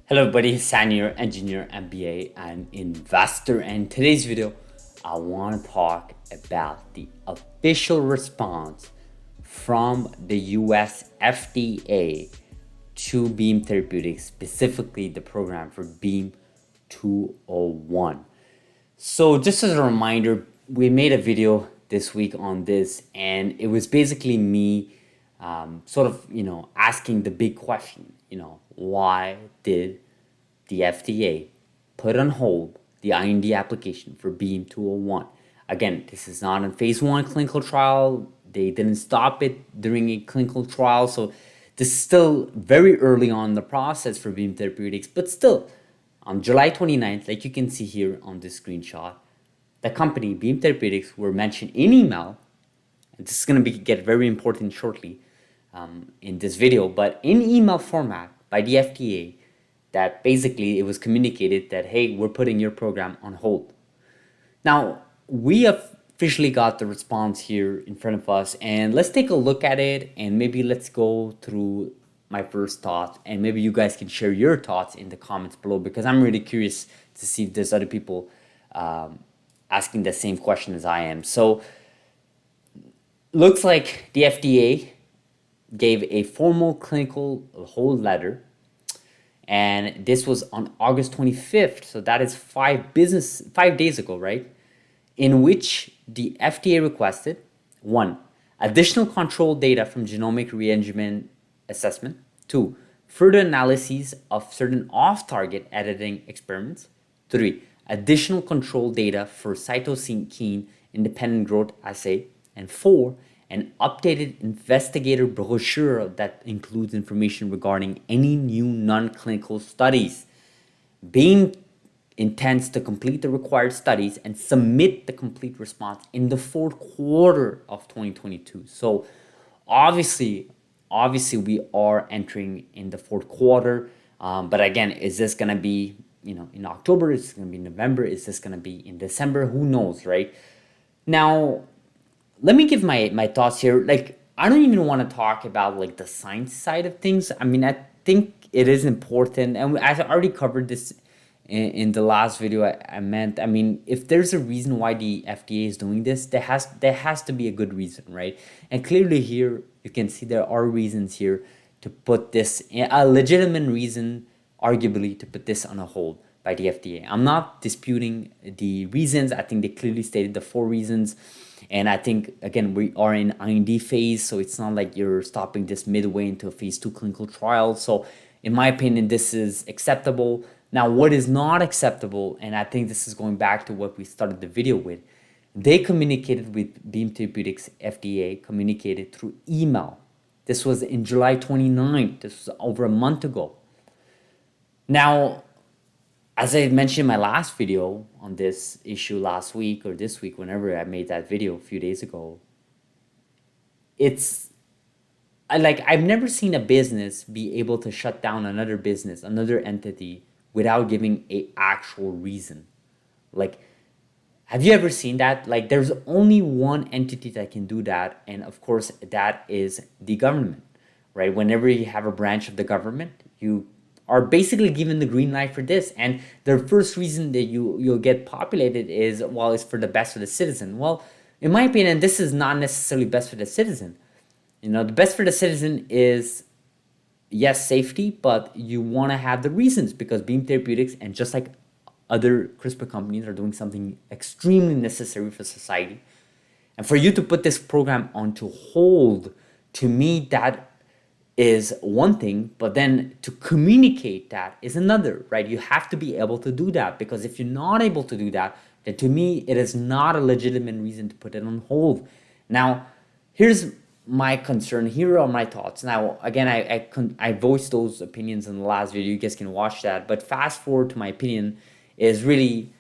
Hello everybody, San here, engineer, MBA, and investor. And today's video, I want to talk about the official response from the US FDA to Beam Therapeutics, specifically the program for BEAM-201. So just as a reminder, we made a video this week on this, and it was basically me asking the big question, why did the FDA put on hold the IND application for BEAM-201? Again, this is not a phase 1 clinical trial. They didn't stop it during a clinical trial. So this is still very early on in the process for Beam Therapeutics, but still, on July 29th, like you can see here on this screenshot, the company Beam Therapeutics were mentioned in email. This is going to get very important shortly in this video, but in email format by the FDA, that basically it was communicated that, hey, we're putting your program on hold. Now, we officially got the response here in front of us, and let's take a look at it, and maybe let's go through my first thoughts, and maybe you guys can share your thoughts in the comments below, because I'm really curious to see if there's other people asking the same question as I am. So, looks like the FDA gave a formal clinical hold letter, and this was on August 25th, so that is 5 days ago, right? In which the FDA requested 1. Additional control data from genomic rearrangement assessment. 2. Further analyses of certain off-target editing experiments. 3. Additional control data for cytokine independent growth assay. And 4. An updated investigator brochure that includes information regarding any new non-clinical studies. Beam intends to complete the required studies and submit the complete response in the fourth quarter of 2022. So obviously we are entering in the fourth quarter. But again, is this going to be, in October? Is this going to be November? Is this going to be in December? Who knows, right? Now, let me give my thoughts here. Like, I don't even want to talk about like the science side of things. I mean, I think it is important, and I already covered this in the last video. I mean, if there's a reason why the FDA is doing this, there has to be a good reason, right? And clearly here you can see there are reasons here to put this, a legitimate reason, arguably, to put this on a hold by the FDA. I'm not disputing the reasons. I think they clearly stated the 4 reasons. And I think, again, we are in IND phase, so it's not like you're stopping this midway into a phase 2 clinical trial. So in my opinion, this is acceptable. Now, what is not acceptable, and I think this is going back to what we started the video with, they communicated with Beam Therapeutics, FDA communicated through email. This was in July 29th. This was over a month ago. Now, as I mentioned in my last video on this issue last week or this week, whenever I made that video a few days ago, I've never seen a business be able to shut down another business, another entity, without giving a actual reason. Like, have you ever seen that? Like, there's only one entity that can do that, and of course, that is the government, right? Whenever you have a branch of the government, you are basically given the green light for this, and the first reason that you'll get populated is, well, it's for the best of the citizen. Well, in my opinion, this is not necessarily best for the citizen. The best for the citizen is, yes, safety, but you want to have the reasons, because Beam Therapeutics, and just like other CRISPR companies, are doing something extremely necessary for society. And for you to put this program onto hold, to me, that is one thing, but then to communicate that is another, right? You have to be able to do that, because if you're not able to do that, then to me, it is not a legitimate reason to put it on hold. Now, here's my concern. Here are my thoughts. Now, again, I voiced those opinions in the last video. You guys can watch that. But fast forward to my opinion is really,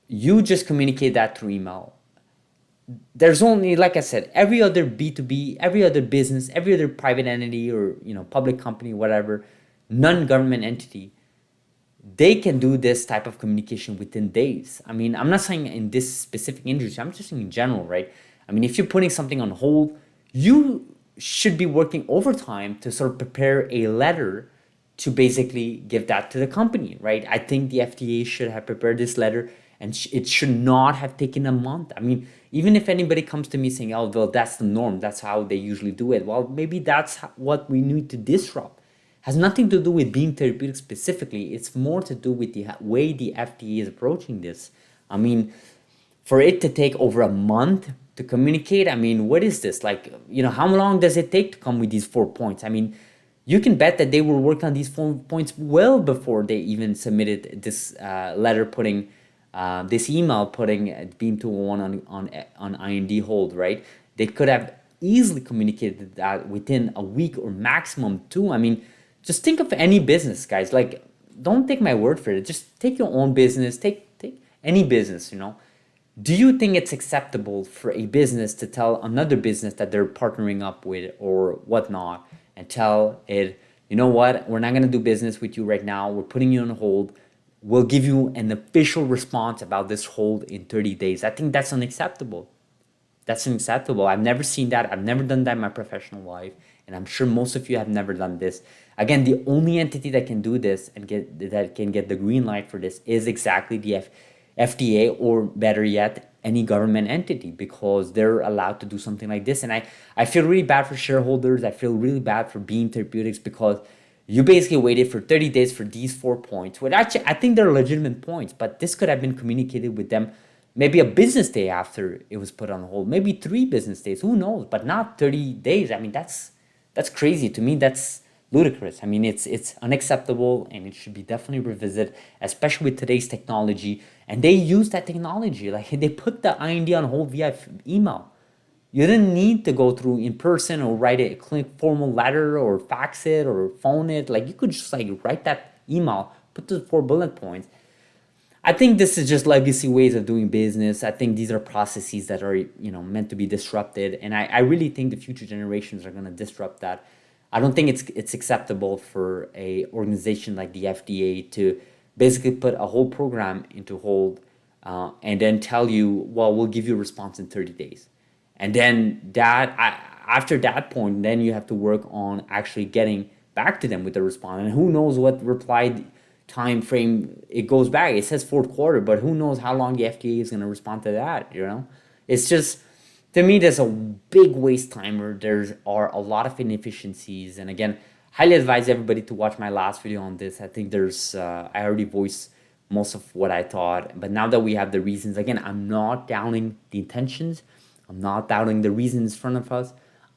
you just communicate that through email. There's only, like I said, every other B2B, every other business, every other private entity or public company, whatever, non-government entity, they can do this type of communication within days. I mean, I'm not saying in this specific industry, I'm just saying in general, right? I mean, if you're putting something on hold, you should be working overtime to sort of prepare a letter to basically give that to the company, right? I think the FDA should have prepared this letter, and it should not have taken a month. I mean, even if anybody comes to me saying, oh, well, that's the norm, that's how they usually do it. Well, maybe that's what we need to disrupt. Has nothing to do with Beam Therapeutics specifically. It's more to do with the way the FDA is approaching this. I mean, for it to take over a month to communicate, I mean, what is this? Like, how long does it take to come with these 4 points? I mean, you can bet that they were working on these 4 points well before they even submitted this letter putting this email putting BEAM-201 on IND hold, right? They could have easily communicated that within a week or maximum 2. I mean, just think of any business, guys. Like, don't take my word for it. Just take your own business. Take any business, Do you think it's acceptable for a business to tell another business that they're partnering up with or whatnot and tell it, you know what, we're not going to do business with you right now. We're putting you on hold. We'll give you an official response about this hold in 30 days. I think that's unacceptable. That's unacceptable. I've never seen that. I've never done that in my professional life. And I'm sure most of you have never done this. Again, the only entity that can do this and get the green light for this is exactly the FDA, or better yet, any government entity, because they're allowed to do something like this. And I feel really bad for shareholders. I feel really bad for Beam Therapeutics, because you basically waited for 30 days for these 4 points. Well, actually, I think they're legitimate points, but this could have been communicated with them maybe a business day after it was put on hold, maybe 3 business days, who knows, but not 30 days. I mean, that's crazy. To me, that's ludicrous. I mean, it's unacceptable, and it should be definitely revisited, especially with today's technology. And they use that technology. Like, they put the IND on hold via email. You didn't need to go through in person or write a formal letter or fax it or phone it. Like, you could just write that email, put the 4 bullet points. I think this is just legacy ways of doing business. I think these are processes that are meant to be disrupted, and I really think the future generations are going to disrupt that. I don't think it's acceptable for a organization like the FDA to basically put a whole program into hold and then tell you, well, we'll give you a response in 30 days. And then after that point, then you have to work on actually getting back to them with the response. And who knows what reply time frame it goes back. It says 4th quarter, but who knows how long the FDA is going to respond to that, It's just, to me, there's a big waste timer. There are a lot of inefficiencies. And again, highly advise everybody to watch my last video on this. I think I already voiced most of what I thought. But now that we have the reasons, again, I'm not doubting the intentions. I'm not doubting the reasons in front of us.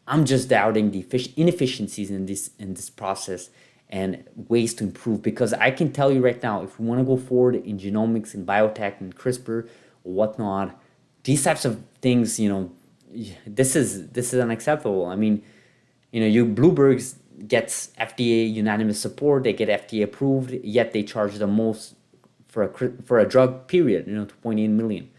I'm just doubting the inefficiencies in this process and ways to improve. Because I can tell you right now, if we want to go forward in genomics and biotech and CRISPR or whatnot, these types of things, this is unacceptable. I mean, Bloomberg gets FDA unanimous support. They get FDA approved, yet they charge the most for a drug, period, 2.8 million.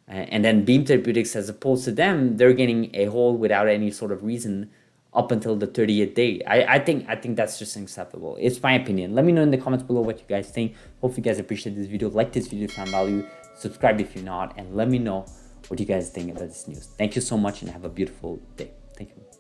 And then Beam Therapeutics, as opposed to them, they're getting a hold without any sort of reason up until the 30th day. I think that's just unacceptable. It's my opinion. Let me know in the comments below what you guys think. Hope you guys appreciate this video. Like this video if you found value. Subscribe if you're not. And let me know what you guys think about this news. Thank you so much and have a beautiful day. Thank you.